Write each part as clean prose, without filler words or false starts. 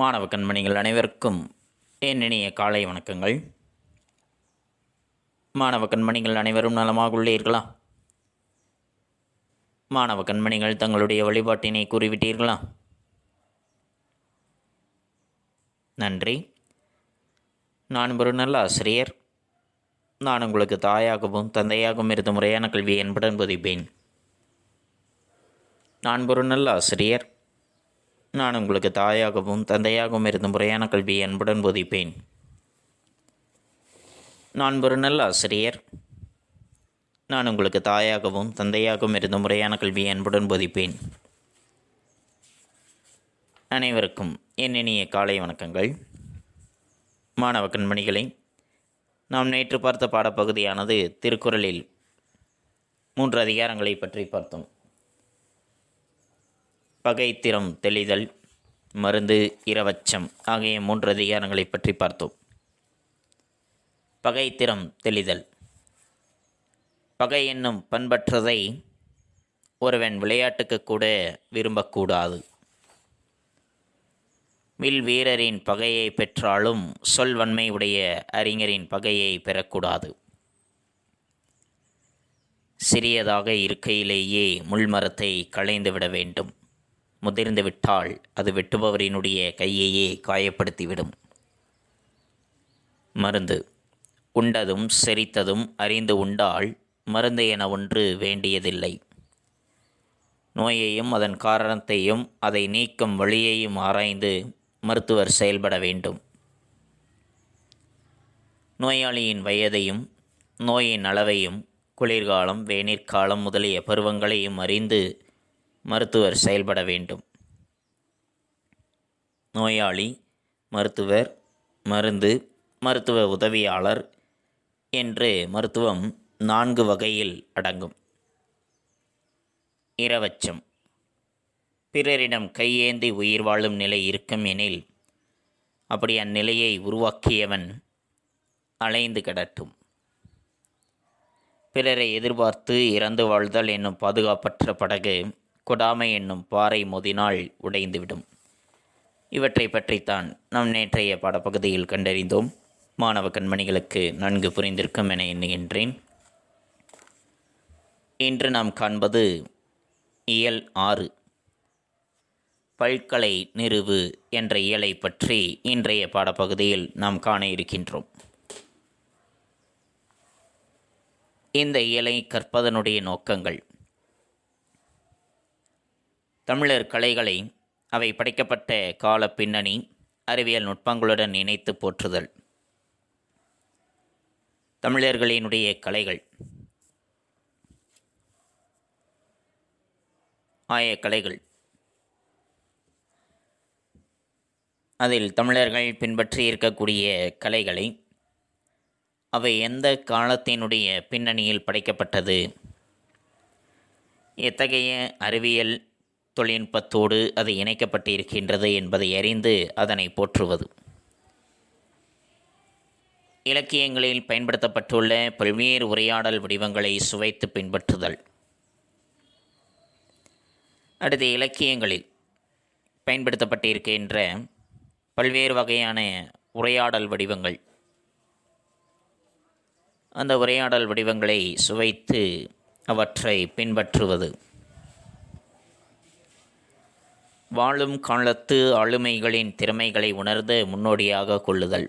மாணவ கண்மணிகள் அனைவருக்கும் என் இனிய காலை வணக்கங்கள். மாணவ கண்மணிகள் அனைவரும் நலமாக உள்ளீர்களா? மாணவ கண்மணிகள் தங்களுடைய வழிபாட்டினை கூறிவிட்டீர்களா? நன்றி. நான் ஒரு நல்ல ஆசிரியர். நான் உங்களுக்கு தாயாகவும் தந்தையாகவும் இருந்து முறையான கல்வியை என்புடன் போதிப்பேன். நான் ஒரு நல்ல ஆசிரியர். நான் உங்களுக்கு தாயாகவும் தந்தையாகவும் இருந்து முறையான கல்வியை அன்புடன் போதிப்பேன். நான் ஒரு நல்ல ஆசிரியர். நான் உங்களுக்கு தாயாகவும் தந்தையாகவும் இருந்து முறையான கல்வியை அன்புடன் போதிப்பேன். அனைவருக்கும் என் இனிய காலை வணக்கங்கள். மாணவ கண்மணிகளை, நாம் நேற்று பார்த்த பாடப்பகுதியானது திருக்குறளில் 3 அதிகாரங்களை பற்றி பார்த்தோம். பகைத்திறம் தெளிதல், மருந்து, இரவச்சம் ஆகிய 3 அதிகாரங்களை பற்றி பார்த்தோம். பகைத்திறம் தெளிதல். பகை என்னும் பண்பற்றதை ஒருவன் விளையாட்டுக்கு கூட விரும்பக்கூடாது. வில் வீரரின் பகையை பெற்றாலும் சொல்வன்மை உடைய அறிஞரின் பகையை பெறக்கூடாது. சிறியதாக இருக்கையிலேயே முள்மரத்தை களைந்துவிட வேண்டும். முதிர்ந்து விட்டால் அது வெட்டுபவரினுடைய கையையே காயப்படுத்திவிடும். மருந்து. உண்டதும் செரித்ததும் அறிந்து உண்டால் மருந்து என ஒன்று வேண்டியதில்லை. நோயையும் அதன் காரணத்தையும் அதை நீக்கும் வழியையும் ஆராய்ந்து மருத்துவர் செயல்பட வேண்டும். நோயாளியின் வயதையும் நோயின் அளவையும் குளிர்காலம், வேநீர்காலம் முதலிய பருவங்களையும் அறிந்து மருத்துவர் செயல்பட வேண்டும். நோயாளி, மருத்துவர், மருந்து, மருத்துவ உதவியாளர் என்று மருத்துவம் 4 வகையில் அடங்கும். இரவச்சம். பிறரிடம் கையேந்தி உயிர் வாழும் நிலை இருக்கும் எனில் அப்படி அந்நிலையை உருவாக்கியவன் அலைந்து கிடட்டும். பிறரை எதிர்பார்த்து இறந்து வாழ்தல் என்னும் பாதுகாப்பற்ற படகு கொடாமை என்னும் பாறை மோதினால் உடைந்துவிடும். இவற்றை பற்றித்தான் நாம் நேற்றைய பாடப்பகுதியில் கண்டறிந்தோம். மாணவ கண்மணிகளுக்கு நன்கு புரிந்திருக்கும் என எண்ணுகின்றேன். இன்று நாம் காண்பது இயல் 6 பல்கலை நிறுவு என்ற இயலை பற்றி இன்றைய பாடப்பகுதியில் நாம் காண இருக்கின்றோம். இந்த இயலை கற்பதனுடைய நோக்கங்கள்: தமிழர் கலைகளை அவை படைக்கப்பட்ட கால பின்னணி, அறிவியல் நுட்பங்களுடன் இணைத்து போற்றுதல். தமிழர்களினுடைய கலைகள் ஆயக்கலைகள். அதில் தமிழர்கள் பின்பற்றி இருக்கக்கூடிய கலைகளை அவை எந்த காலத்தினுடைய பின்னணியில் படைக்கப்பட்டது, எத்தகைய அறிவியல் தொழில்நுட்பத்தோடு அது இணைக்கப்பட்டு இருக்கின்றது என்பதை அறிந்து அதனை போற்றுவது. இலக்கியங்களில் பயன்படுத்தப்பட்டுள்ள பல்வேறு உரையாடல் வடிவங்களை சுவைத்து பின்பற்றுதல். அடுத்து, இலக்கியங்களில் பயன்படுத்தப்பட்டிருக்கின்ற பல்வேறு வகையான உரையாடல் வடிவங்கள், அந்த உரையாடல் வடிவங்களை சுவைத்து அவற்றை பின்பற்றுவது. வாழும் காலத்து ஆளுமைகளின் திறமைகளை உணர்ந்து முன்னோடியாக கொள்ளுதல்.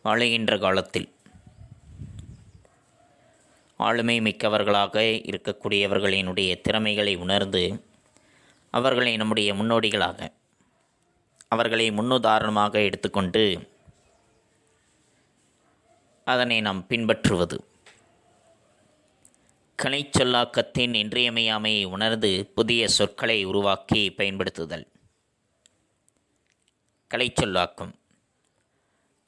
வாழுகின்ற காலத்தில் ஆளுமை மிக்கவர்களாக இருக்கக்கூடியவர்களினுடைய திறமைகளை உணர்ந்து அவர்களை நம்முடைய முன்னோடிகளாக, அவர்களை முன்னுதாரணமாக எடுத்துக்கொண்டு அதனை நாம் பின்பற்றுவது. கலைச்சொல்லாக்கத்தின் இன்றியமையாமையை உணர்ந்து புதிய சொற்களை உருவாக்கி பயன்படுத்துதல். கலைச்சொல்லாக்கம்.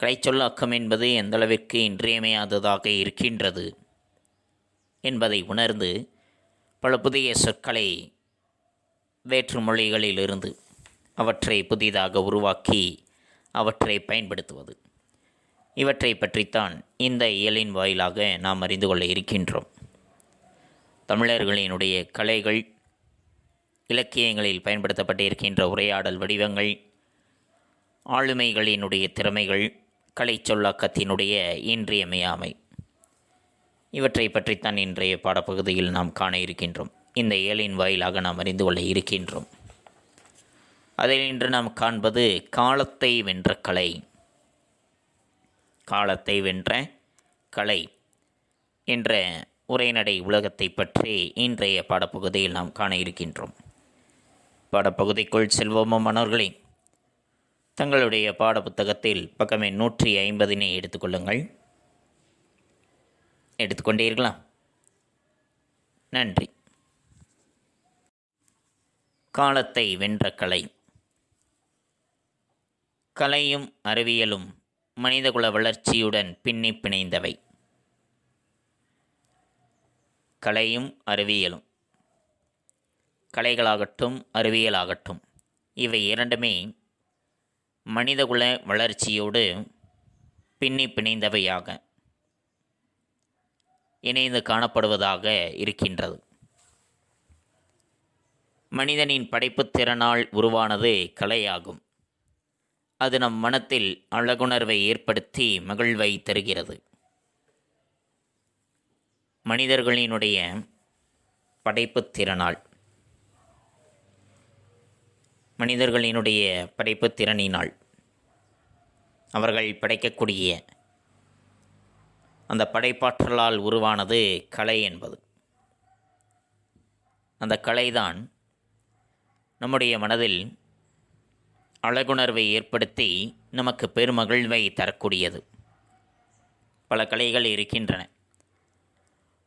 கலைச்சொல்லாக்கம் என்பது எந்தளவிற்கு இன்றியமையாததாக இருக்கின்றது என்பதை உணர்ந்து பல புதிய சொற்களை வேற்று மொழிகளிலிருந்து அவற்றை புதிதாக உருவாக்கி அவற்றை பயன்படுத்துவது. இவற்றை பற்றித்தான் இந்த இயலின் வாயிலாக நாம் அறிந்து கொள்ள இருக்கின்றோம். தமிழர்களினுடைய கலைகள், இலக்கியங்களில் பயன்படுத்தப்பட்டிருக்கின்ற உரையாடல் வடிவங்கள், ஆளுமைகளினுடைய திறமைகள், கலை சொல்லாக்கத்தினுடைய இன்றியமையாமை, இவற்றை பற்றித்தான் இன்றைய பாடப்பகுதியில் நாம் காண இருக்கின்றோம். இந்த இயலின் வாயிலாக நாம் அறிந்து கொள்ள இருக்கின்றோம். அதில் இன்று நாம் காண்பது காலத்தை வென்ற கலை. காலத்தை வென்ற கலை என்ற உரைநடை உலகத்தை பற்றி இன்றைய பாடப்பகுதியில் நாம் காண இருக்கின்றோம். பாடப்பகுதிக்குள் செல்வோமா மாணவர்களே? தங்களுடைய பாடப்புத்தகத்தில் பக்கமே 150 எடுத்துக்கொள்ளுங்கள். எடுத்துக்கொண்டீர்களா? நன்றி. காலத்தை வென்ற கலை. கலையும் அறிவியலும் மனிதகுல வளர்ச்சியுடன் பின்னி பிணைந்தவை. கலையும் அறிவியலும், கலைகளாகட்டும் அறிவியலாகட்டும், இவை இரண்டுமே மனிதகுல வளர்ச்சியோடு பின்னி பிணைந்தவையாக இணைந்து காணப்படுவதாக இருக்கின்றது. மனிதனின் படைப்புத் திறனால் உருவானது கலையாகும். அது நம் மனத்தில் அழகுணர்வை ஏற்படுத்தி மகிழ்வை தருகிறது. மனிதர்களினுடைய படைப்புத் திறனால், மனிதர்களினுடைய படைப்புத் திறனினால் அவர்கள் படைக்கக்கூடிய அந்த படைப்பாற்றலால் உருவானது கலை என்பது. அந்த கலைதான் நம்முடைய மனதில் அழகுணர்வை ஏற்படுத்தி நமக்கு பெருமகிழ்வை தரக்கூடியது. பல கலைகள் இருக்கின்றன.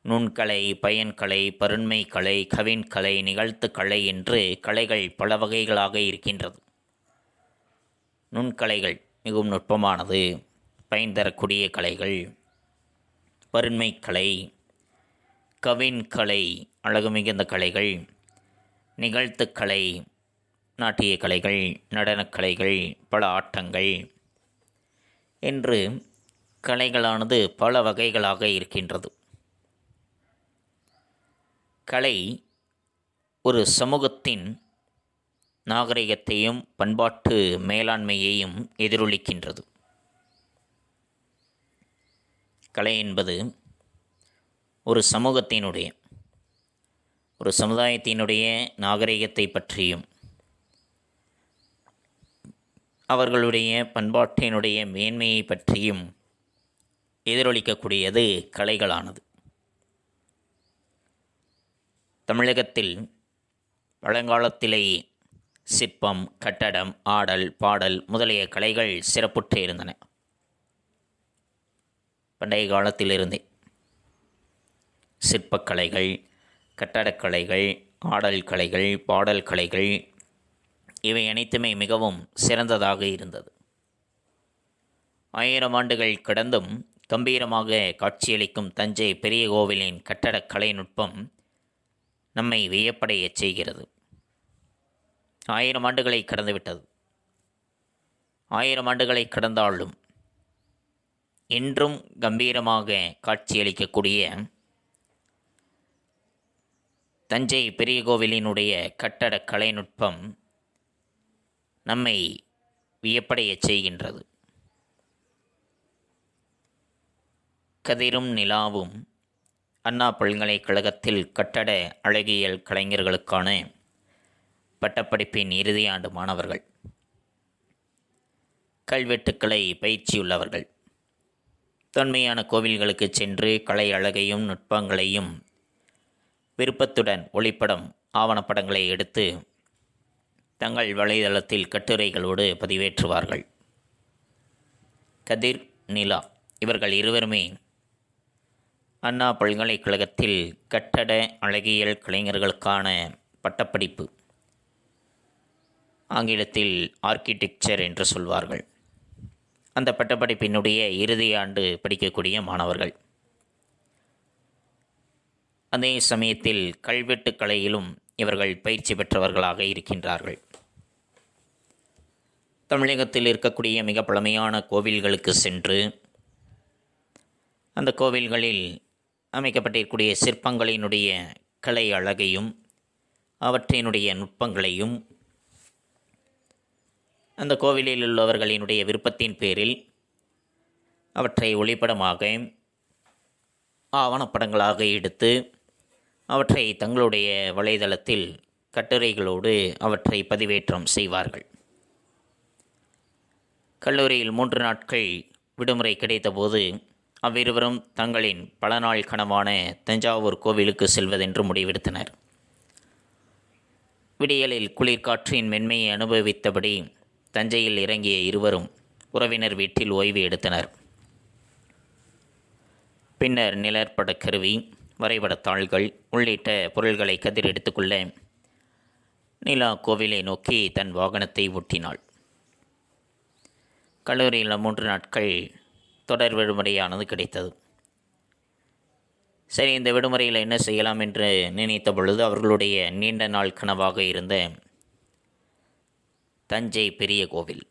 நுண்கலை, பயன்கலை, பருண்மை கலை, கவின்கலை, நிகழ்த்து கலை என்று கலைகள் பல வகைகளாக இருக்கின்றது. நுண்கலைகள் மிகவும் நுட்பமானது, பயன் தரக்கூடிய கலைகள். பருண்மை கலை, கவின்கலை, அழகு மிகுந்த கலைகள். நிகழ்த்துக்கலை, நாட்டிய கலைகள், நடனக்கலைகள், பல ஆட்டங்கள் என்று கலைகளானது பல வகைகளாக இருக்கின்றது. கலை ஒரு சமூகத்தின் நாகரிகத்தையும் பண்பாட்டு மேலாண்மையையும் எதிரொலிக்கின்றது. கலை என்பது ஒரு சமூகத்தினுடைய, ஒரு சமுதாயத்தினுடைய நாகரிகத்தை பற்றியும் அவர்களுடைய பண்பாட்டினுடைய மேன்மையை பற்றியும் எதிரொலிக்கக்கூடியது கலைகளானது. தமிழகத்தில் பழங்காலத்திலேயே சிற்பம், கட்டடம், ஆடல், பாடல் முதலிய கலைகள் சிறப்புற்று இருந்தன. பண்டைய காலத்திலிருந்தே சிற்பக்கலைகள், கட்டடக்கலைகள், ஆடல் கலைகள், பாடல் கலைகள் இவை அனைத்துமே மிகவும் சிறந்ததாக இருந்தது. 1000 ஆண்டுகள் கடந்தும் கம்பீரமாக காட்சியளிக்கும் தஞ்சை பெரிய கோவிலின் கட்டடக்கலை நுட்பம் நம்மை வியப்படையச் செய்கிறது. 1000 ஆண்டுகளை கடந்துவிட்டது. 1000 ஆண்டுகளை கடந்தாலும் இன்றும் கம்பீரமாக காட்சியளிக்கக்கூடிய தஞ்சை பெரிய கோவிலினுடைய கட்டடக் கலைநுட்பம் நம்மை வியப்படையச் செய்கின்றது. கதிரும் நிலாவும் அண்ணா பல்கலைக்கழகத்தில் கட்டட அழகியல் கலைஞர்களுக்கான பட்டப்படிப்பின் இறுதி ஆண்டு மாணவர்கள், கல்வெட்டுக்கலை பயிற்சியுள்ளவர்கள், தொன்மையான கோவில்களுக்கு சென்று கலை அழகையும் நுட்பங்களையும் விருப்பத்துடன் ஒளிப்படம், ஆவணப்படங்களை எடுத்து தங்கள் வலைதளத்தில் கட்டுரைகளோடு பதிவேற்றுவார்கள். கதிர், நிலா இவர்கள் இருவருமே அண்ணா பல்கலைக்கழகத்தில் கட்டட அழகியல் கலைஞர்களுக்கான பட்டப்படிப்பு, ஆங்கிலத்தில் ஆர்க்கிடெக்சர் என்று சொல்வார்கள், அந்த பட்டப்படிப்பினுடைய இறுதி ஆண்டு படிக்கக்கூடிய மாணவர்கள். அதே சமயத்தில் கல்வெட்டுக் கலையிலும் இவர்கள் பயிற்சி பெற்றவர்களாக இருக்கின்றார்கள். தமிழகத்தில் இருக்கக்கூடிய மிக பழமையான கோவில்களுக்கு சென்று அந்த கோவில்களில் அமைக்கப்பட்டிருக்கக்கூடிய சிற்பங்களினுடைய கலை அழகையும் அவற்றினுடைய நுட்பங்களையும் அந்த கோவிலில் உள்ளவர்களினுடைய விருப்பத்தின் பேரில் அவற்றை ஒளிப்படமாக ஆவணப்படங்களாக எடுத்து அவற்றை தங்களுடைய வலைதளத்தில் கட்டுரைகளோடு அவற்றை பதிவேற்றம் செய்வார்கள். கல்லூரியில் 3 நாட்கள் விடுமுறை கிடைத்தபோது அவ்விருவரும் தங்களின் பல நாள் கனவான தஞ்சாவூர் கோவிலுக்கு செல்வதென்று முடிவெடுத்தனர். விடியலில் குளிர்காற்றின் மென்மையை அனுபவித்தபடி தஞ்சையில் இறங்கிய இருவரும் உறவினர் வீட்டில் ஓய்வு எடுத்தனர். பின்னர் நிழற்பட கருவி, வரைபடத்தாள்கள் உள்ளிட்ட பொருள்களை கதிர் எடுத்துக்கொள்ள நிலா கோவிலை நோக்கி தன் வாகனத்தை ஓட்டினாள். கல்லூரியில் 3 நாட்கள் தொடர் விடுமுறையானது கிடைத்தது. சரி, இந்த விடுமுறையில் என்ன செய்யலாம் என்று நினைத்த பொழுது அவர்களுடைய நீண்ட நாள் கனவாக இருந்த தஞ்சை பெரிய கோவில்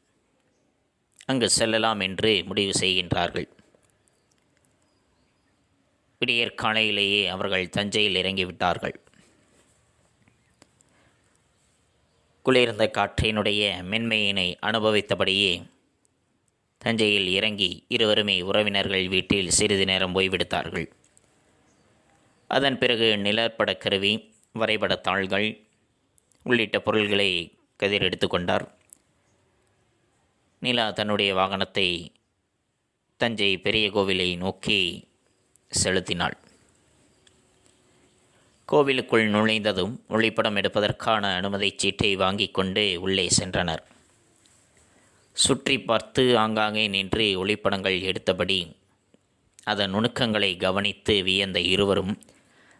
அங்கு செல்லலாம் என்று முடிவு செய்கின்றார்கள். விடியற் காலையிலேயே அவர்கள் தஞ்சையில் இறங்கிவிட்டார்கள். குளிர்ந்த காற்றினுடைய மென்மையினை அனுபவித்தபடியே தஞ்சையில் இறங்கி இருவருமே உறவினர்கள் வீட்டில் சிறிது நேரம் ஓய்வெடுத்தார்கள். அதன் பிறகு நிழற்பட கருவி, வரைபடத்தாள்கள் உள்ளிட்ட பொருள்களை கதிர் எடுத்து கொண்டார். நிலா தன்னுடைய வாகனத்தை தஞ்சை பெரிய கோவிலை நோக்கி செலுத்தினாள். கோவிலுக்குள் நுழைந்ததும் ஒளிப்படம் எடுப்பதற்கான அனுமதிச் சீட்டை வாங்கி கொண்டு உள்ளே சென்றனர். சுற்றி பார்த்து ஆங்காங்கே நின்று ஒளிப்படங்கள் எடுத்தபடி அதன் நுணுக்கங்களை கவனித்து வியந்த இருவரும்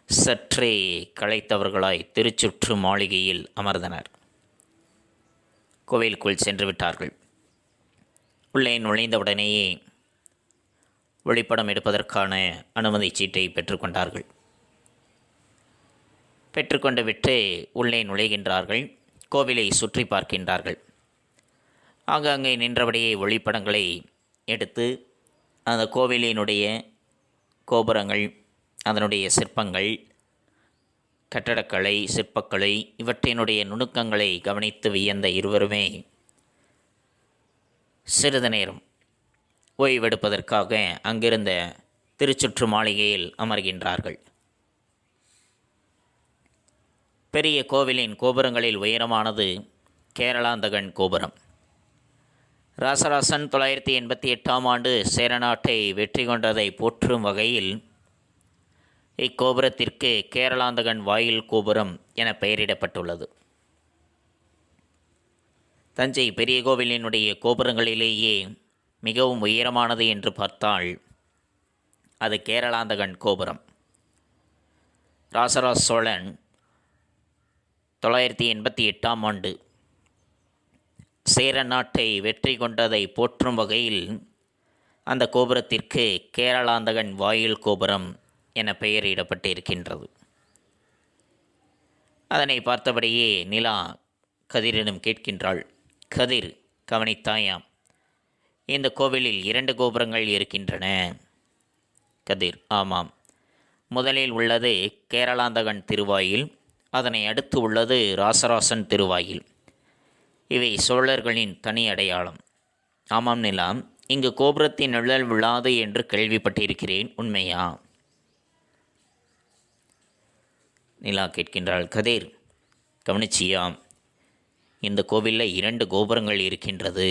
சற்றே களைத்தவர்களாய் திருச்சுற்று மாளிகையில் அமர்ந்தனர். கோவிலுக்குள் சென்று விட்டார்கள். உள்ளே நுழைந்தவுடனேயே ஒளிப்படம் எடுப்பதற்கான அனுமதிச் சீட்டை பெற்றுக்கொண்டார்கள். பெற்றுக்கொண்டு விட்டு உள்ளே நுழைகின்றார்கள். கோவிலை சுற்றி பார்க்கின்றார்கள். ஆங்காங்கே நின்றபடியே ஒளிப்படங்களை எடுத்து அந்த கோவிலினுடைய கோபுரங்கள், அதனுடைய சிற்பங்கள், கட்டடக்கலை, சிற்பக்கலை இவற்றினுடைய நுணுக்கங்களை கவனித்து வியந்த இருவருமே சிறிது நேரம் ஓய்வெடுப்பதற்காக அங்கிருந்த திருச்சுற்று மாளிகையில் அமர்கின்றார்கள். பெரிய கோவிலின் கோபுரங்களில் உயரமானது கேரளாந்தகன் கோபுரம். ராசராசன் 988ஆம் ஆண்டு சேரநாட்டை வெற்றி கொண்டதை போற்றும் வகையில் இக்கோபுரத்திற்கு கேரளாந்தகன் வாயில் கோபுரம் என பெயரிடப்பட்டுள்ளது. தஞ்சை பெரிய கோவிலினுடைய கோபுரங்களிலேயே மிகவும் உயரமானது என்று பார்த்தால் அது கேரளாந்தகன் கோபுரம். ராசராச சோழன் 988ஆம் ஆண்டு சேர நாட்டை வெற்றி கொண்டதை போற்றும் வகையில் அந்த கோபுரத்திற்கு கேரளாந்தகன் வாயில் கோபுரம் என பெயரிடப்பட்டிருக்கின்றது. அதனை பார்த்தபடியே நிலா கதிரிடம் கேட்கின்றாள். கதிர், கவனித்தாயாம், இந்த கோவிலில் 2 கோபுரங்கள் இருக்கின்றன. கதிர், ஆமாம். முதலில் உள்ளது கேரளாந்தகன் திருவாயில், அதனை அடுத்து உள்ளது ராசராசன் திருவாயில். இவை சோழர்களின் தனி அடையாளம். ஆமாம் நிலா, இங்கு கோபுரத்தின் நிழல் விழாது என்று கேள்விப்பட்டிருக்கிறேன், உண்மையா? நிலா கேட்கின்றாள். கதிர், கவனிச்சியாம், இந்த கோவிலில் 2 கோபுரங்கள் இருக்கின்றது.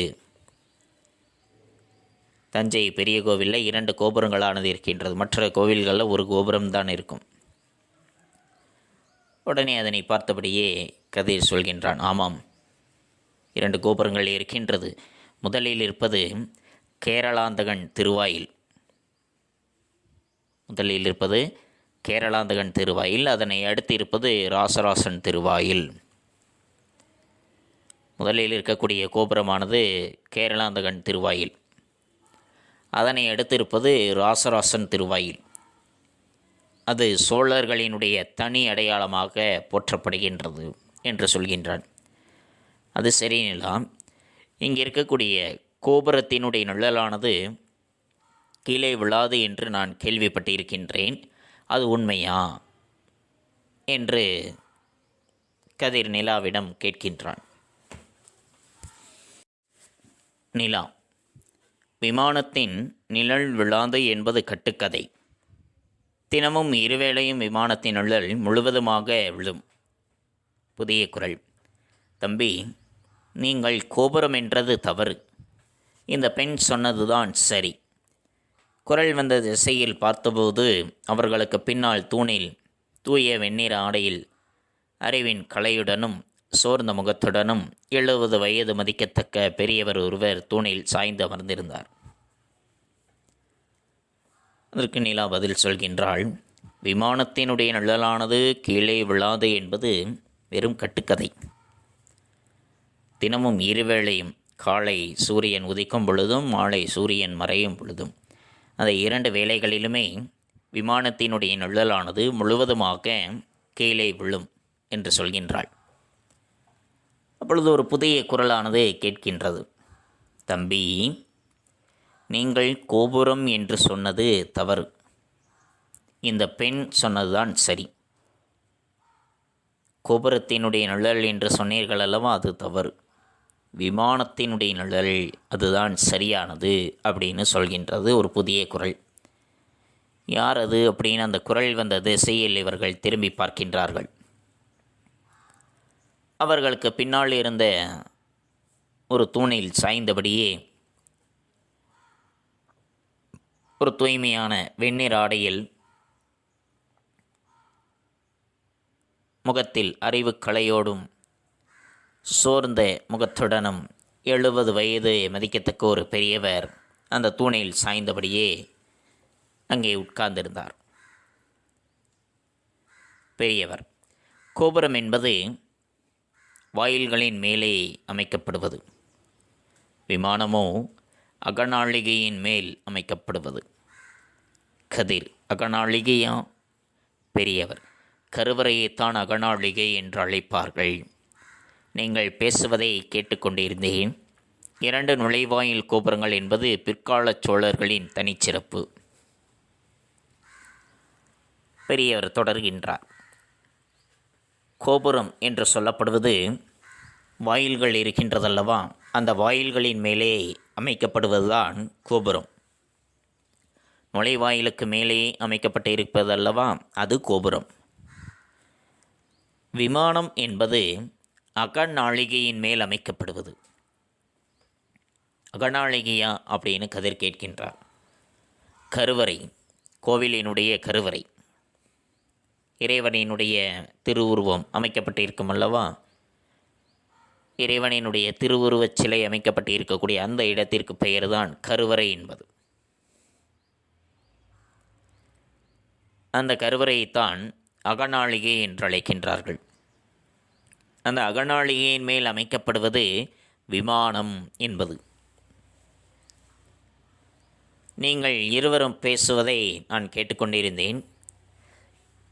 தஞ்சை பெரிய கோவிலில் 2 கோபுரங்களானது இருக்கின்றது. மற்ற கோவில்களில் ஒரு கோபுரம்தான் இருக்கும். உடனே அதனை பார்த்தபடியே கதிர் சொல்கின்றான். ஆமாம், 2 கோபுரங்கள் இருக்கின்றது. முதலில் இருப்பது கேரளாந்தகன் திருவாயில். அதனை அடுத்து இருப்பது ராசராசன் திருவாயில். முதலில் இருக்கக்கூடிய கோபுரமானது கேரளாந்தகன் திருவாயில். அதனை அடுத்து இருப்பது ராசராசன் திருவாயில். அது சோழர்களினுடைய தனி அடையாளமாக போற்றப்படுகின்றது என்று சொல்கின்றான். அது சரி நிலா, இங்கே இருக்கக்கூடிய கோபுரத்தினுடைய நிழலானது கீழே விழாது என்று நான் கேள்விப்பட்டிருக்கின்றேன், அது உண்மையா என்று கதிர் நிலாவிடம் கேட்கின்றான். நிலா. விமானத்தின் நிழல் விழாது என்பது கட்டுக்கதை. தினமும் இருவேளையும் விமானத்தின் நிழல் முழுவதுமாக விழும். புதிய குரல். தம்பி, நீங்கள் கோபுரம் என்றது தவறு. இந்த பெண் சொன்னதுதான் சரி. குரல் வந்த திசையில் பார்த்தபோது அவர்களுக்கு பின்னால் தூணில் தூய வெண்ணிற ஆடையில் அறிவின் கலையுடனும் சோர்ந்த முகத்துடனும் 70 வயது மதிக்கத்தக்க பெரியவர் ஒருவர் தூணில் சாய்ந்து அமர்ந்திருந்தார். அதற்கு நிலா பதில் சொல்கின்றாள், விமானத்தினுடைய நிழலானது கீழே விழாது என்பது வெறும் கட்டுக்கதை. தினமும் இருவேளையும், காலை சூரியன் உதிக்கும் பொழுதும் மாலை சூரியன் மறையும் பொழுதும், அந்த 2 வேளைகளிலுமே விமானத்தினுடைய நிழலானது முழுவதுமாக கீழே விழும் என்று சொல்கின்றாள். அப்பொழுது ஒரு புதிய குரலானது கேட்கின்றது. தம்பி, நீங்கள் கோபுரம் என்று சொன்னது தவறு. இந்த பெண் சொன்னதுதான் சரி. கோபுரத்தினுடைய நிழல் என்று சொன்னீர்கள் அல்லவா, அது தவறு. விமானத்தினுடைய நிழல் அதுதான் சரியானது அப்படின்னு சொல்கின்றது ஒரு புதிய குரல். யார் அது அப்படின்னு அந்த குரல் வந்த திசையில் இவர்கள் திரும்பி பார்க்கின்றார்கள். அவர்களுக்கு பின்னால் இருந்த ஒரு தூணில் சாய்ந்தபடியே ஒரு தூய்மையான வெண்ணிற ஆடையில் முகத்தில் அறிவு கலையோடும் சோர்ந்த முகத்துடனும் 70 வயது மதிக்கத்தக்க ஒரு பெரியவர் அந்த தூணில் சாய்ந்தபடியே அங்கே உட்கார்ந்திருந்தார். பெரியவர். கோபுரம் என்பது வாயில்களின் மேலே அமைக்கப்படுவது. விமானமோ அகநாளிகையின் மேல் அமைக்கப்படுவது. கதிர் அகநாளிகையா? பெரியவர். கருவறையைத்தான் அகநாளிகை என்று அழைப்பார்கள். நீங்கள் பேசுவதை கேட்டுக்கொண்டிருந்தேன். 2 நுழைவாயில் கோபுரங்கள் என்பது பிற்கால சோழர்களின் தனிச்சிறப்பு. பெரியவர் தொடர்கின்றார். கோபுரம் என்று சொல்லப்படுவது வாயில்கள் இருக்கின்றதல்லவா, அந்த வாயில்களின் மேலே அமைக்கப்படுவதுதான் கோபுரம். நுழைவாயிலுக்கு மேலே அமைக்கப்பட்டு இருப்பதல்லவா, அது கோபுரம். விமானம் என்பது அகநாளிகையின் மேல் அமைக்கப்படுவது. அகநாளிகையா அப்படின்னு கதிர் கேட்கின்றார். கருவறை, கோவிலினுடைய கருவறை, இறைவனினுடைய திருவுருவம் அமைக்கப்பட்டிருக்கும் அல்லவா, இறைவனினுடைய திருவுருவச் சிலை அமைக்கப்பட்டு இருக்கக்கூடிய அந்த இடத்திற்கு பெயர்தான் கருவறை என்பது. அந்த கருவறையைத்தான் அகநாளிகை என்று அழைக்கின்றார்கள். அந்த அகநாளிகையின் மேல் அமைக்கப்படுவது விமானம் என்பது. நீங்கள் இருவரும் பேசுவதை நான் கேட்டுக்கொண்டிருந்தேன்.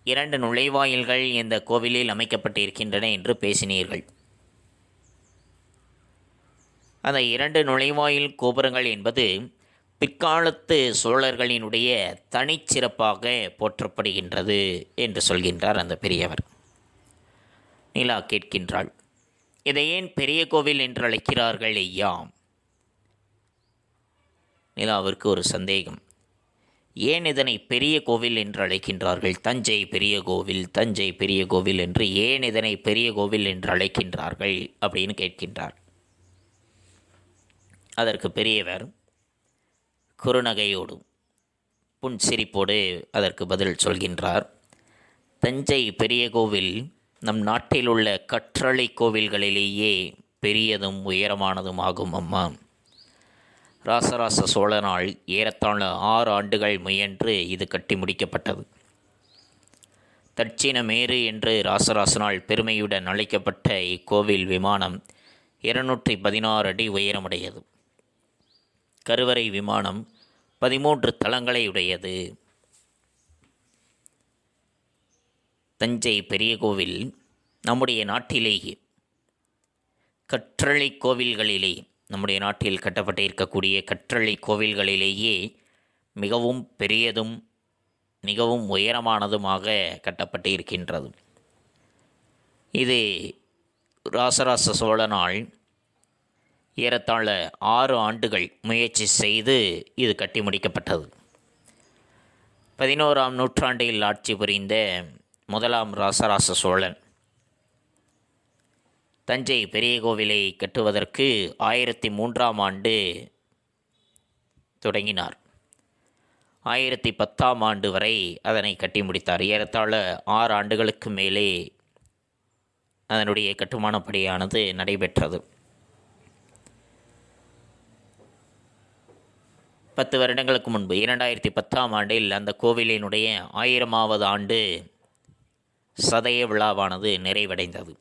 2 நுழைவாயில்கள் இந்த கோவிலில் அமைக்கப்பட்டிருக்கின்றன என்று பேசினீர்கள். அந்த 2 நுழைவாயில் கோபுரங்கள் என்பது பிற்காலத்து சோழர்களினுடைய தனிச்சிறப்பாக போற்றப்படுகின்றது என்று சொல்கின்றார் அந்த பெரியவர். நிலா கேட்கின்றாள், இதை ஏன் பெரிய கோவில் என்று அழைக்கிறார்கள் ஐயா? நிலாவிற்கு ஒரு சந்தேகம். ஏன் இதனை பெரிய கோவில் என்று அழைக்கின்றார்கள்? தஞ்சை பெரிய கோவில், தஞ்சை பெரிய கோவில் என்று ஏன் இதனை பெரிய கோவில் என்று அழைக்கின்றார்கள் அப்படின்னு கேட்கின்றார். அதற்கு பெரியவர் குறுநகையோடு புன்சிரிப்போடு அதற்கு பதில் சொல்கின்றார். தஞ்சை பெரிய கோவில் நம் நாட்டில் உள்ள கற்றளை கோவில்களிலேயே பெரியதும் உயரமானதும் ஆகும் அம்மா. ராசராச சோழனால் ஏறத்தாழ 6 ஆண்டுகள் முயன்று இது கட்டி முடிக்கப்பட்டது. தட்சிண மேரு என்று ராசராசனால் பெருமையுடன் அழைக்கப்பட்ட இக்கோவில் விமானம் 216 அடி உயரமுடையது. கருவறை விமானம் 13 தளங்களை உடையது. தஞ்சை பெரிய கோவில் நம்முடைய நாட்டிலேயே கற்றளை கோவில்களிலே, நம்முடைய நாட்டில் கட்டப்பட்டு இருக்கக்கூடிய கற்றளை கோவில்களிலேயே மிகவும் பெரியதும் மிகவும் உயரமானதுமாக கட்டப்பட்டு இருக்கின்றது. இது ராசராச சோழனால் ஏறத்தாழ 6 ஆண்டுகள் முயற்சி செய்து இது கட்டி முடிக்கப்பட்டது. 11ஆம் நூற்றாண்டில் ஆட்சி புரிந்த முதலாம் ராசராச சோழன் தஞ்சை பெரிய கோவிலை கட்டுவதற்கு 1003ஆம் ஆண்டு தொடங்கினார். 1010ஆம் ஆண்டு வரை அதனை கட்டி முடித்தார். ஏறத்தாழ 6 ஆண்டுகளுக்கு மேலே அதனுடைய கட்டுமான பணியானது நடைபெற்றது. 10 வருடங்களுக்கு முன்பு 2010ஆம் ஆண்டில் அந்த கோவிலினுடைய 1000வது ஆண்டு சதய விழாவானது நிறைவடைந்தது.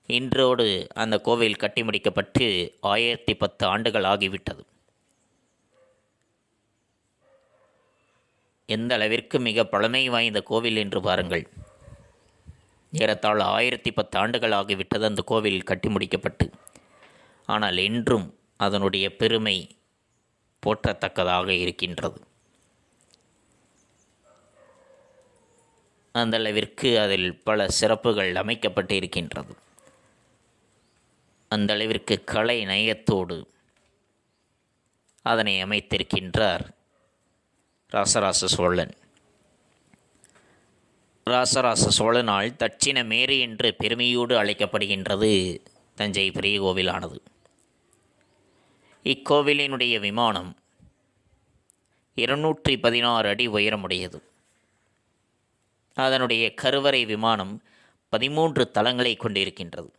இன்றோடு அந்த கோவில் கட்டி முடிக்கப்பட்டு 1010 ஆண்டுகள் ஆகிவிட்டது. எந்த அளவிற்கு மிக பழமை வாய்ந்த கோவில் என்று பாருங்கள். ஏறத்தாழ 1010 ஆண்டுகள் ஆகிவிட்டது அந்த கோவில் கட்டி முடிக்கப்பட்டு. ஆனால் இன்றும் அதனுடைய பெருமை போற்றத்தக்கதாக இருக்கின்றது. அந்த அளவிற்கு அதில் பல சிறப்புகள் அமைக்கப்பட்டு இருக்கின்றது. அந்த அளவிற்கு கலை நயத்தோடு அதனை அமைத்திருக்கின்றார் ராசராச சோழன். ராசராச சோழனால் தட்சிண மேரு என்று பெருமையோடு அழைக்கப்படுகின்றது தஞ்சை பெரிய கோவிலானது. இக்கோவிலினுடைய விமானம் 216 அடி உயரமுடையது. அதனுடைய கருவறை விமானம் 13 தளங்களை கொண்டிருக்கின்றது.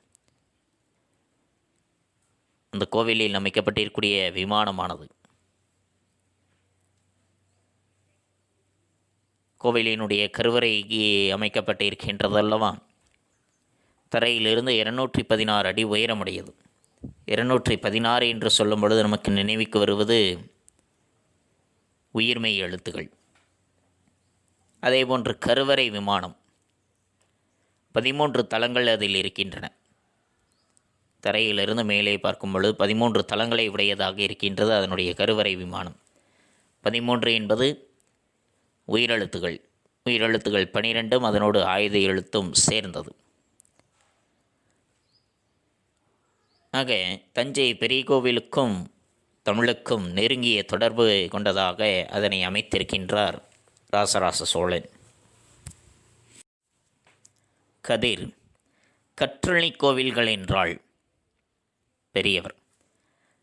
அந்த கோவிலில் அமைக்கப்பட்டிருக்கூடிய விமானமானது கோவிலினுடைய கருவறைக்கு அமைக்கப்பட்டிருக்கின்றது அல்லவா, தரையிலிருந்து 216 அடி உயரமுடையது. 216 என்று சொல்லும் பொழுது நமக்கு நினைவுக்கு வருவது உயிர்மெய் எழுத்துகள். அதேபோன்று கருவறை விமானம் 13 தளங்கள் அதில் இருக்கின்றன. தரையிலிருந்து மேலே பார்க்கும் பொழுது 13 தளங்களை உடையதாக இருக்கின்றது அதனுடைய கருவறை விமானம். 13 என்பது உயிரெழுத்துகள். உயிரெழுத்துகள் 12 அதனோடு ஆயுத எழுத்தும் சேர்ந்தது. ஆக தஞ்சை பெரிய கோவிலுக்கும் தமிழுக்கும் நெருங்கிய தொடர்பு கொண்டதாக அதனை அமைத்திருக்கின்றார் ராசராச சோழன். கதிர் கற்றளி கோவில்கள் என்றால் பெரியவர்.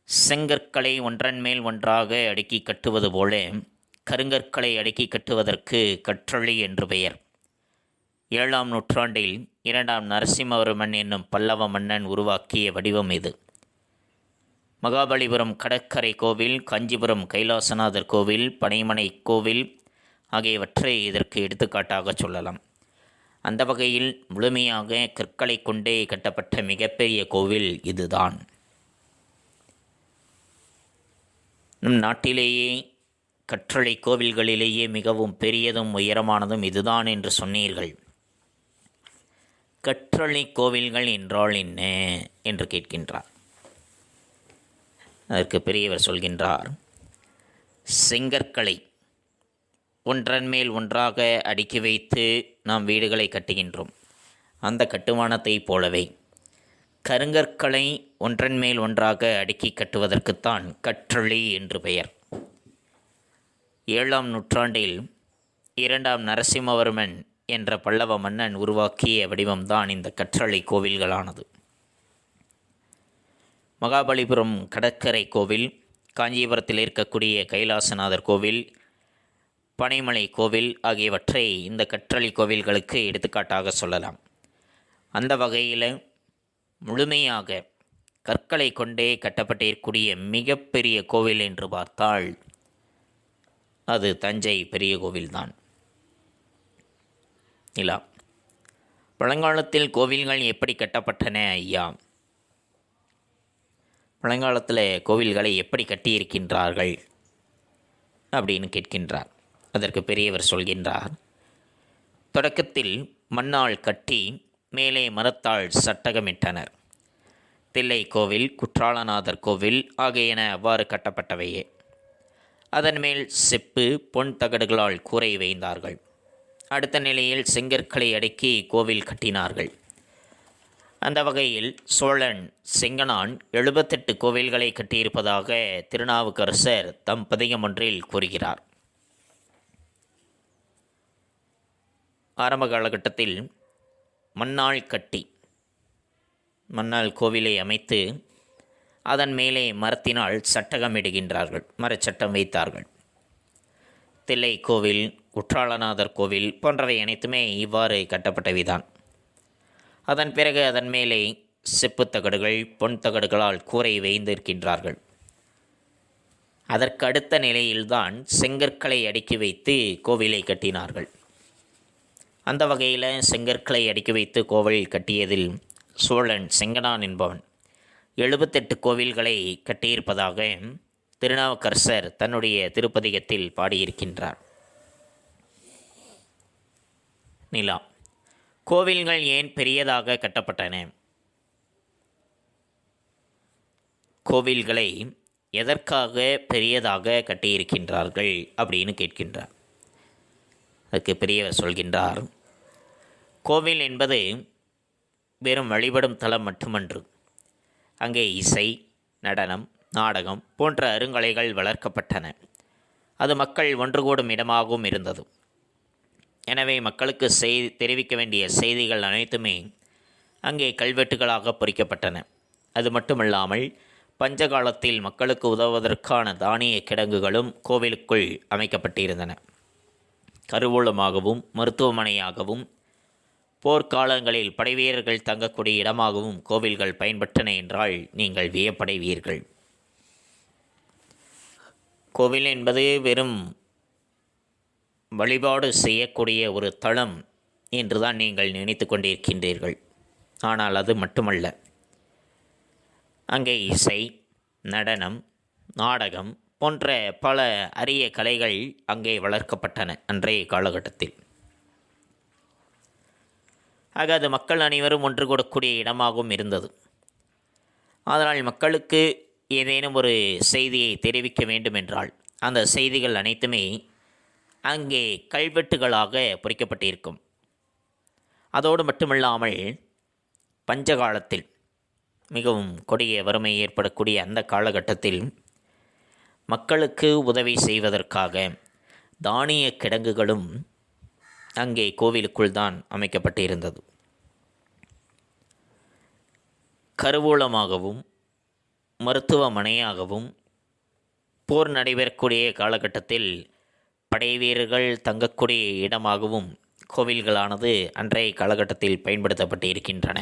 செங்கற்களை ஒன்றன் மேல் ஒன்றாக அடுக்கி கட்டுவது போல கருங்கற்களை அடுக்கி கட்டுவதற்கு கற்றளி என்று பெயர். 7ஆம் நூற்றாண்டில் 2ஆம் நரசிம்மவர்மன் என்னும் பல்லவ மன்னன் உருவாக்கிய வடிவம் இது. மகாபலிபுரம் கடற்கரை கோவில், காஞ்சிபுரம் கைலாசநாதர் கோவில், பனைமனை கோவில் ஆகியவற்றை இதற்கு எடுத்துக்காட்டாக சொல்லலாம். அந்த வகையில் முழுமையாக கற்களை கொண்டே கட்டப்பட்ட மிகப்பெரிய கோவில் இதுதான். நம் நாட்டிலேயே கற்றளை கோவில்களிலேயே மிகவும் பெரியதும் உயரமானதும் இதுதான் என்று சொன்னீர்கள். கற்றளி கோவில்கள் என்றால் என்ன என்று கேட்கின்றார். அதற்கு பெரியவர் சொல்கின்றார், செங்கற்களை ஒன்றன் மேல் ஒன்றாக அடுக்கி வைத்து நாம் வீடுகளை கட்டுகின்றோம். அந்த கட்டுமானத்தைப் போலவே கருங்கற்களை ஒன்றன் மேல் ஒன்றாக அடுக்கி கட்டுவதற்குத்தான் கற்றளி என்று பெயர். 7ஆம் நூற்றாண்டில் 2ஆம் நரசிம்மவர்மன் என்ற பல்லவ மன்னன் உருவாக்கிய வடிவம்தான் இந்த கற்றளி கோவில்களானது. மகாபலிபுரம் கடற்கரை கோவில், காஞ்சிபுரத்தில் இருக்கக்கூடிய கைலாசநாதர் கோவில், பனைமலை கோவில் ஆகியவற்றை இந்த கற்றளி கோவில்களுக்கு எடுத்துக்காட்டாக சொல்லலாம். அந்த வகையில் முழுமையாக கற்களை கொண்டே கட்டப்பட்டிருக்கக்கூடிய மிகப்பெரிய கோவில் என்று பார்த்தால் அது தஞ்சை பெரிய கோவில்தான். இல்லா பழங்காலத்தில் கோவில்கள் எப்படி கட்டப்பட்டன ஐயா? பழங்காலத்தில் கோவில்களை எப்படி கட்டியிருக்கின்றார்கள் அப்படின்னு கேட்கின்றார். அதற்கு பெரியவர் சொல்கின்றார், தொடக்கத்தில் மண்ணால் கட்டி மேலே மரத்தால் சட்டகமிட்டனர். தில்லை கோவில், குற்றாலநாதர் கோவில் ஆகியன அவ்வாறு கட்டப்பட்டவையே. அதன் மேல் செப்பு, பொன் தகடுகளால் கூரை வைந்தார்கள். அடுத்த நிலையில் செங்கற்களை அடுக்கி கோவில் கட்டினார்கள். அந்த வகையில் சோழன் செங்கணான் 78 கோவில்களை கட்டியிருப்பதாக திருநாவுக்கரசர் தம் பதிகம் ஒன்றில் கூறுகிறார். ஆரம்ப காலகட்டத்தில் மண்ணால் கோவிலை அமைத்து அதன் மேலே மரத்தினால் சட்டகமிடுகின்றார்கள், மரச்சட்டம் வைத்தார்கள். தில்லை கோவில், குற்றாலநாதர் கோவில் போன்றவை அனைத்துமே இவ்வாறு கட்டப்பட்டவைதான். அதன் பிறகு அதன் மேலே செப்புத் தகடுகள், பொன் தகடுகளால் கூரை வைத்திருக்கின்றார்கள். அதற்கு அடுத்த நிலையில்தான் செங்கற்களை அடுக்கி வைத்து கோவிலை கட்டினார்கள். அந்த வகையில் செங்கற்களை அடுக்கி வைத்து கோவில் கட்டியதில் சோழன் செங்கணான் என்பவன் 78 கோவில்களை கட்டியிருப்பதாக திருநாவுக்கரசர் தன்னுடைய திருப்பதிகத்தில் பாடியிருக்கின்றார். நிலா. கோவில்கள் ஏன் பெரியதாக கட்டப்பட்டன? கோவில்களை எதற்காக பெரியதாக கட்டியிருக்கின்றார்கள் அப்படின்னு கேட்கின்றார். அதுக்கு பெரியவர் சொல்கின்றார், கோவில் என்பது வெறும் வழிபடும் தலம் மட்டுமன்று. அங்கே இசை, நடனம், நாடகம் போன்ற அருங்கலைகள் வளர்க்கப்பட்டன. அது மக்கள் ஒன்று கூடும் இடமாகவும் இருந்தது. எனவே மக்களுக்கு தெரிவிக்க வேண்டிய செய்திகள் அனைத்துமே அங்கே கல்வெட்டுகளாக பொறிக்கப்பட்டன. அது மட்டுமல்லாமல் பஞ்சகாலத்தில் மக்களுக்கு உதவுவதற்கான தானிய கிடங்குகளும் கோவிலுக்குள் அமைக்கப்பட்டிருந்தன. கருவூலமாகவும் மருத்துவமனையாகவும் போர்க்காலங்களில் படைவீரர்கள் தங்கக்கூடிய இடமாகவும் கோவில்கள் பயன்பட்டன என்றால் நீங்கள் வியப்படைவீர்கள். கோவில் என்பது வெறும் வழிபாடு செய்யக்கூடிய ஒரு தளம் என்றுதான் நீங்கள் நினைத்து கொண்டிருக்கின்றீர்கள். ஆனால் அது மட்டுமல்ல. அங்கே இசை, நடனம், நாடகம் போன்ற பல அரிய கலைகள் அங்கே வளர்க்கப்பட்டன அன்றைய காலகட்டத்தில். ஆக அது மக்கள் அனைவரும் ஒன்று கூடக்கூடிய இடமாகவும் இருந்தது. அதனால் மக்களுக்கு ஏதேனும் ஒரு செய்தியை தெரிவிக்க வேண்டுமென்றால் அந்த செய்திகள் அனைத்துமே அங்கே கல்வெட்டுகளாக பொறிக்கப்பட்டிருக்கும். அதோடு மட்டுமல்லாமல் பஞ்சகாலத்தில் மிகவும் கொடிய வறுமை ஏற்படக்கூடிய அந்த காலகட்டத்தில் மக்களுக்கு உதவி செய்வதற்காக தானிய கிடங்குகளும் அங்கே கோவிலுக்குள் தான் அமைக்கப்பட்டிருந்தது. கருவூலமாகவும் மருத்துவமனையாகவும் போர் நடைபெறக்கூடிய காலகட்டத்தில் படைவீரர்கள் தங்கக்கூடிய இடமாகவும் கோவில்களானது அன்றைய காலகட்டத்தில் பயன்படுத்தப்பட்டு இருக்கின்றன.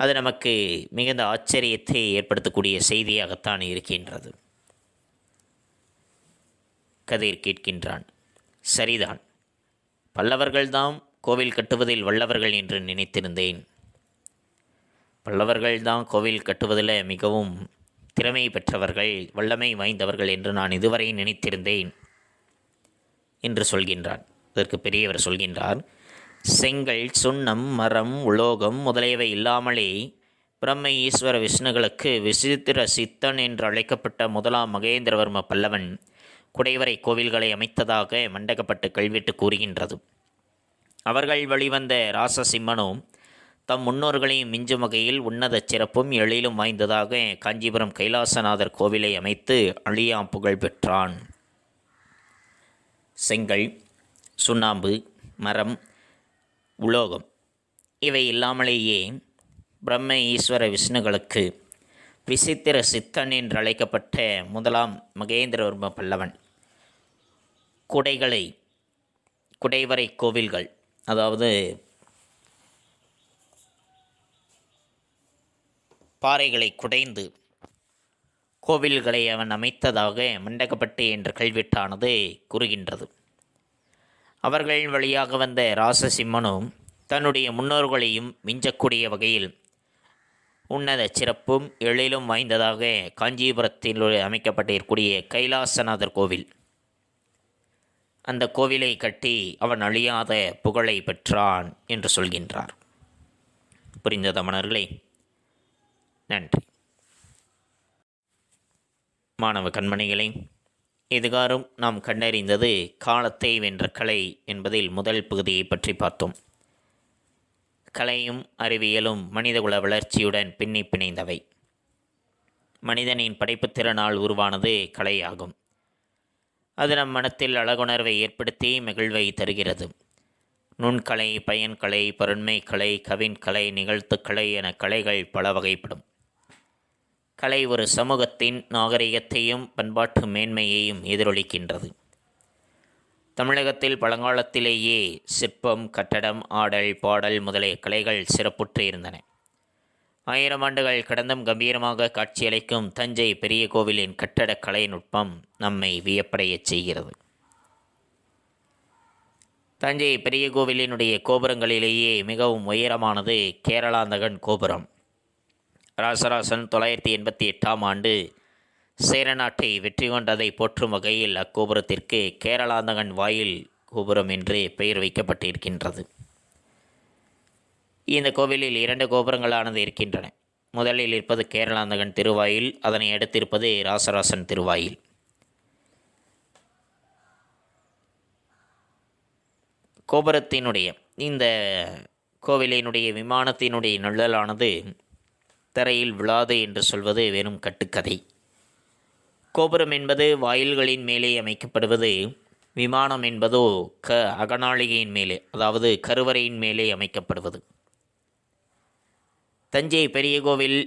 அது நமக்கு மிகுந்த ஆச்சரியத்தை ஏற்படுத்தக்கூடிய செய்தியாகத்தான் இருக்கின்றது. கதிர் கேட்கின்றான், சரிதான், பல்லவர்கள்தாம் கோவில் கட்டுவதில் வல்லவர்கள் என்று நினைத்திருந்தேன். பல்லவர்கள்தான் கோவில் கட்டுவதில் மிகவும் திறமை பெற்றவர்கள், வல்லமை வாய்ந்தவர்கள் என்று நான் இதுவரை நினைத்திருந்தேன் என்று சொல்கின்றான். இதற்கு பெரியவர் சொல்கின்றார், செங்கல், சுண்ணம், மரம், உலோகம் முதலியவை இல்லாமலே பிரம்ம, ஈஸ்வர, விஷ்ணுகளுக்கு விசித்திர சித்தன் என்று அழைக்கப்பட்ட முதலாம் மகேந்திரவர்ம பல்லவன் குடைவரை கோவில்களை அமைத்ததாக மண்டகப்பட்டு கல்வெட்டு கூறுகின்றது. அவர்கள் வழிவந்த ராசசிம்மனோ தம் முன்னோர்களையும் மிஞ்சும் வகையில் உன்னத சிறப்பும் எழிலும் வாய்ந்ததாக காஞ்சிபுரம் கைலாசநாதர் கோவிலை அமைத்து அழியா புகழ் பெற்றான். செங்கல், சுண்ணாம்பு, மரம், உலோகம் இவை இல்லாமலேயே பிரம்ம, ஈஸ்வர, விஷ்ணுகளுக்கு விசித்திர சித்தன் என்று அழைக்கப்பட்ட முதலாம் மகேந்திரவர்ம பல்லவன் குடைவரை கோவில்கள், அதாவது பாறைகளை குடைந்து கோவில்களை அவன் அமைத்ததாக மண்டகப்பட்டு என்ற கல்வெட்டானது கூறுகின்றது. அவர்கள் வழியாக வந்த ராசசிம்மனும் தன்னுடைய முன்னோர்களையும் மிஞ்சக்கூடிய வகையில் உன்னத சிறப்பும் எழிலும் வாய்ந்ததாக காஞ்சிபுரத்தில் அமைக்கப்பட்டிருக்கூடிய கைலாசநாதர் கோவில், அந்த கோவிலை கட்டி அவன் அழியாத புகழை பெற்றான் என்று சொல்கின்றார். புரிந்ததா மாணவர்களே? நன்றி. மாணவ கண்மணிகளை, இதுகாரும் நாம் கண்டறிந்தது காலத்தை வென்ற கலை என்பதில் முதல் பகுதியை பற்றி பார்த்தோம். கலையும் அறிவியலும் மனிதகுல வளர்ச்சியுடன் பின்னி பிணைந்தவை. மனிதனின் படைப்புத் திறனால் உருவானது கலையாகும். அது நம் மனத்தில் அழகுணர்வை ஏற்படுத்தி மகிழ்வை தருகிறது. நுண்கலை, பயன்கலை, பொருண்மை கலை, கவின்கலை, நிகழ்த்துக்கலை என கலைகள் பல வகைப்படும். கலை ஒரு சமூகத்தின் நாகரிகத்தையும் பண்பாட்டு மேன்மையையும் எதிரொலிக்கின்றது. தமிழகத்தில் பழங்காலத்திலேயே சிற்பம், கட்டடம், ஆடல், பாடல் முதலிய கலைகள் சிறப்புற்று இருந்தன. 1000 ஆண்டுகள் கடந்தும் கம்பீரமாக காட்சியளிக்கும் தஞ்சை பெரிய கோவிலின் கட்டடக்கலை நுட்பம் நம்மை வியப்படையச் செய்கிறது. தஞ்சை பெரிய கோவிலினுடைய கோபுரங்களிலேயே மிகவும் உயரமானது கேரளாந்தகன் கோபுரம். ராசராசன் 988ஆம் ஆண்டு சேரநாட்டை வெற்றி கொண்டதை போற்றும் வகையில் அக்கோபுரத்திற்கு கேரளாந்தகன் வாயில் கோபுரம் என்று பெயர் வைக்கப்பட்டிருக்கின்றது. இந்த கோவிலில் 2 கோபுரங்களானது இருக்கின்றன. முதலில் இருப்பது கேரளாந்தகன் திருவாயில், அதனை அடுத்திருப்பது ராசராசன் திருவாயில். கோபுரத்தினுடைய இந்த கோவிலினுடைய விமானத்தினுடைய நிழலானது தரையில் விழாது என்று சொல்வது வெறும் கட்டுக்கதை. கோபுரம் என்பது வாயில்களின் மேலே அமைக்கப்படுவது, விமானம் என்பதோ அகநாளிகையின் மேலே, அதாவது கருவறையின் மேலே அமைக்கப்படுவது. தஞ்சை பெரிய கோவில்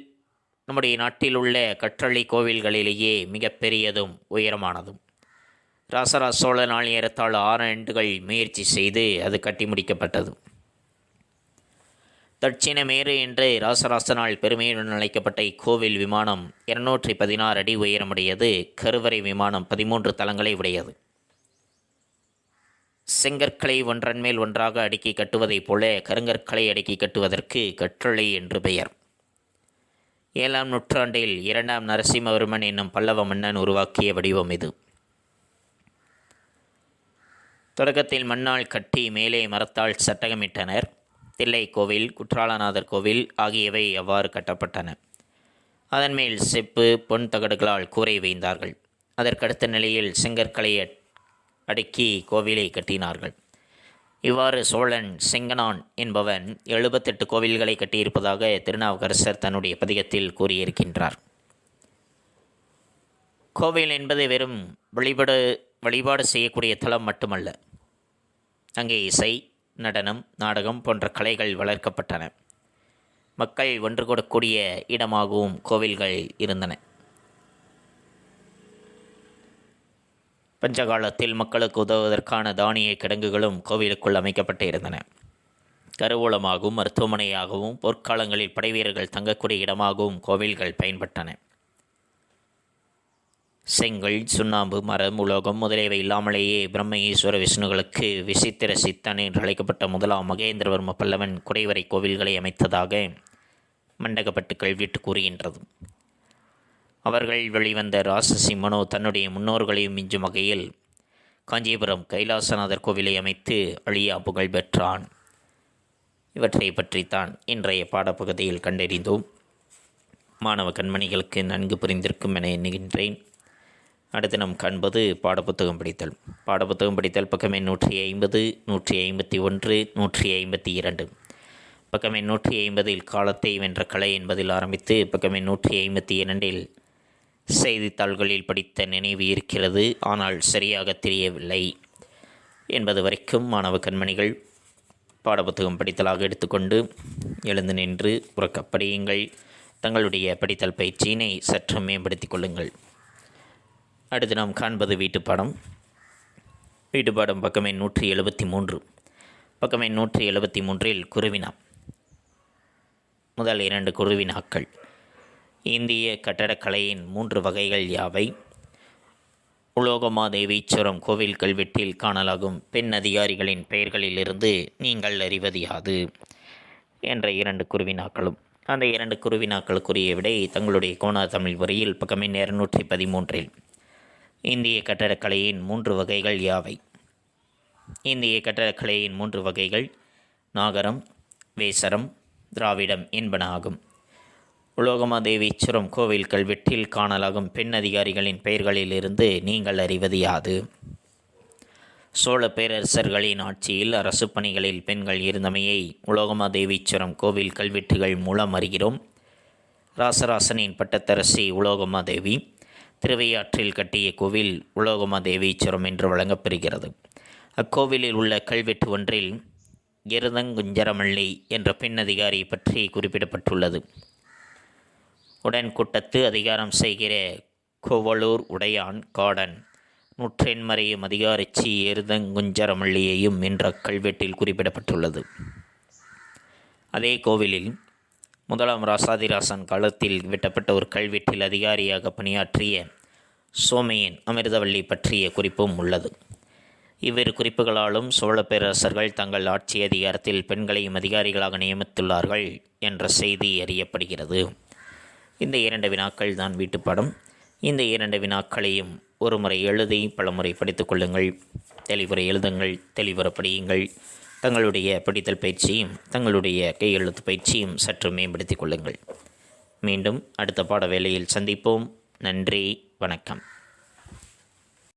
நம்முடைய நாட்டில் உள்ள கற்றளி கோவில்களிலேயே மிகப்பெரியதும் உயரமானதும். ராசராச சோழனால் ஏறத்தாழ 6 ஆண்டுகள் முயற்சி செய்து அது கட்டி முடிக்கப்பட்டது. தட்சிணமேரு என்று ராசராசனால் பெருமையுடன் அழைக்கப்பட்ட இக்கோவில் விமானம் 216 அடி உயரமுடையது. கருவறை விமானம் 13 தளங்களை உடையது. செங்கற்களை ஒன்றன் மேல் ஒன்றாக அடுக்கி கட்டுவதைப் போல கருங்கற்களை அடுக்கி கட்டுவதற்கு கற்றளை என்று பெயர். 7ஆம் நூற்றாண்டில் 2ஆம் நரசிம்மவர்மன் என்னும் பல்லவ மன்னன் உருவாக்கிய வடிவம் இது. தொடக்கத்தில் மண்ணால் கட்டி மேலே மரத்தால் சட்டகமிட்டனர். தில்லை கோவில், குற்றாலநாதர் கோவில் ஆகியவை அவ்வாறு கட்டப்பட்டன. அதன் மேல் செப்பு, பொன் தகடுகளால் கூரை வைந்தார்கள். அதற்கடுத்த நிலையில் செங்கற்களை அடுக்கி கோவிலை கட்டினார்கள். இவ்வாறு சோழன் செங்கனான் என்பவன் 78 கோவில்களை கட்டியிருப்பதாக திருநாவுக்கரசர் தன்னுடைய பதிகத்தில் கூறியிருக்கின்றார். கோவில் என்பது வெறும் வழிபாடு செய்யக்கூடிய தலம் மட்டுமல்ல. அங்கே இசை, நடனம், நாடகம் போன்ற கலைகள் வளர்க்கப்பட்டன. மக்கள் ஒன்று கூடக்கூடிய இடமாகவும் கோவில்கள் இருந்தன. பஞ்சகாலத்தில் மக்களுக்கு உதவுவதற்கான தானிய கிடங்குகளும் கோவிலுக்குள் அமைக்கப்பட்டு இருந்தன. கருவூலமாகவும் மருத்துவமனையாகவும் போர்க்காலங்களில் படைவீரர்கள் தங்கக்கூடிய இடமாகவும் கோவில்கள் பயன்பட்டன. செங்கல், சுண்ணாம்பு, மரம், உலோகம் முதலியவை இல்லாமலேயே பிரம்ம, ஈஸ்வர, விஷ்ணுகளுக்கு விசித்திர சித்தன் என்று அழைக்கப்பட்ட முதலாம் மகேந்திரவர்ம பல்லவன் குடைவரை கோவில்களை அமைத்ததாக மண்டகப்பட்டு கல்வெட்டு கூறுகின்றது. அவர்கள் வெளிவந்த ராசசி மனோ தன்னுடைய முன்னோர்களையும் மிஞ்சும் வகையில் காஞ்சிபுரம் கைலாசநாதர் கோவிலை அமைத்து அழியா புகழ் பெற்றான். இவற்றை பற்றித்தான் இன்றைய பாடப்பகுதியில் கண்டறிந்தோம். மாணவ கண்மணிகளுக்கு நன்கு புரிந்திருக்கும் என எண்ணுகின்றேன். அடுத்து நாம் காண்பது பாடப்புத்தகம் படித்தல். பாடப்புத்தகம் படித்தல் பக்கம் எண் 150, 151, 152. பக்கம் எண் 150 காலத்தை வென்ற கலை என்பதில் ஆரம்பித்து பக்கம் எண் 152 செய்தித்தாள்களில் படித்த நினைவு இருக்கிறது, ஆனால் சரியாக தெரியவில்லை என்பது வரைக்கும் மாணவ கண்மணிகள் பாடப்புத்தகம் படித்தலாக எடுத்துக்கொண்டு எழுந்து நின்று உறக்க படியுங்கள். தங்களுடைய படித்தல் பயிற்சியினை சற்று மேம்படுத்திக் கொள்ளுங்கள். அடுத்து நாம் காண்பது வீட்டுப்பாடம். வீட்டுப்பாடம் பக்கம் எண் 173. பக்கம் எண் 173 குருவினா. முதல் 2 குருவினாக்கள். இந்திய கட்டடக்கலையின் 3 வகைகள் யாவை? உலோகமாதேவீஸ்வரம் கோவில் கல்வெட்டில் காணலாகும் பெண் அதிகாரிகளின் பெயர்களிலிருந்து நீங்கள் அறிவது யாது என்ற 2 குருவினாக்களும். அந்த 2 குருவினாக்களுக்குரிய விடை தங்களுடைய கோணா தமிழ் வரியில் பக்கம் எண் 213. இந்திய கட்டடக்கலையின் 3 வகைகள் யாவை? இந்திய கட்டடக்கலையின் 3 வகைகள் நாகரம், வேசரம், திராவிடம் என்பன ஆகும். உலோகமாதேவீஸ்வரம் கோவில் கல்வெட்டில் காணலாகும் பெண் அதிகாரிகளின் பெயர்களிலிருந்து நீங்கள் அறிவது யாது? சோழ பேரரசர்களின் ஆட்சியில் அரசு பணிகளில் பெண்கள் இருந்தமையை உலோகமாதேவீச்சுரம் கோவில் கல்வெட்டுகள் மூலம் அறிகிறோம். ராசராசனின் பட்டத்தரசி உலோகமாதேவி திருவையாற்றில் கட்டிய கோவில் உலோகமாதேவீச்சுரம் என்று வழங்கப்பெறுகிறது. அக்கோவிலில் உள்ள கல்வெட்டு ஒன்றில் எருதங்குஞ்சரமல்லி என்ற பெண் அதிகாரி பற்றி குறிப்பிடப்பட்டுள்ளது. உடன்குட்டத்து அதிகாரம் செய்கிற கோவலூர் உடையான் காடன் நூற்றெண்மறையும் அதிகாரிச்சி எருதங்குஞ்சரமல்லியையும் என்ற கல்வெட்டில் குறிப்பிடப்பட்டுள்ளது. அதே கோவிலில் முதலாம் ராசாதிராசன் காலத்தில் வெட்டப்பட்ட ஒரு கல்வெட்டில் அதிகாரியாக பணியாற்றிய சோமையன் அமிர்தவல்லி பற்றிய குறிப்பும் உள்ளது. இவ்விரு குறிப்புகளாலும் சோழ பேரரசர்கள் தங்கள் ஆட்சி அதிகாரத்தில் பெண்களையும் அதிகாரிகளாக நியமித்துள்ளார்கள் என்ற செய்தி அறியப்படுகிறது. இந்த 2 வினாக்கள் தான் வீட்டுப்பாடம். இந்த 2 வினாக்களையும் ஒரு முறை எழுதி பலமுறை படித்துக் கொள்ளுங்கள். தெளிவுரை எழுதுங்கள், தெளிவுற படியுங்கள். தங்களுடைய படித்தல் பயிற்சியும் தங்களுடைய கையெழுத்து பயிற்சியும் சற்று மேம்படுத்திக் கொள்ளுங்கள். மீண்டும் அடுத்த பாட வேளையில் சந்திப்போம். நன்றி, வணக்கம்.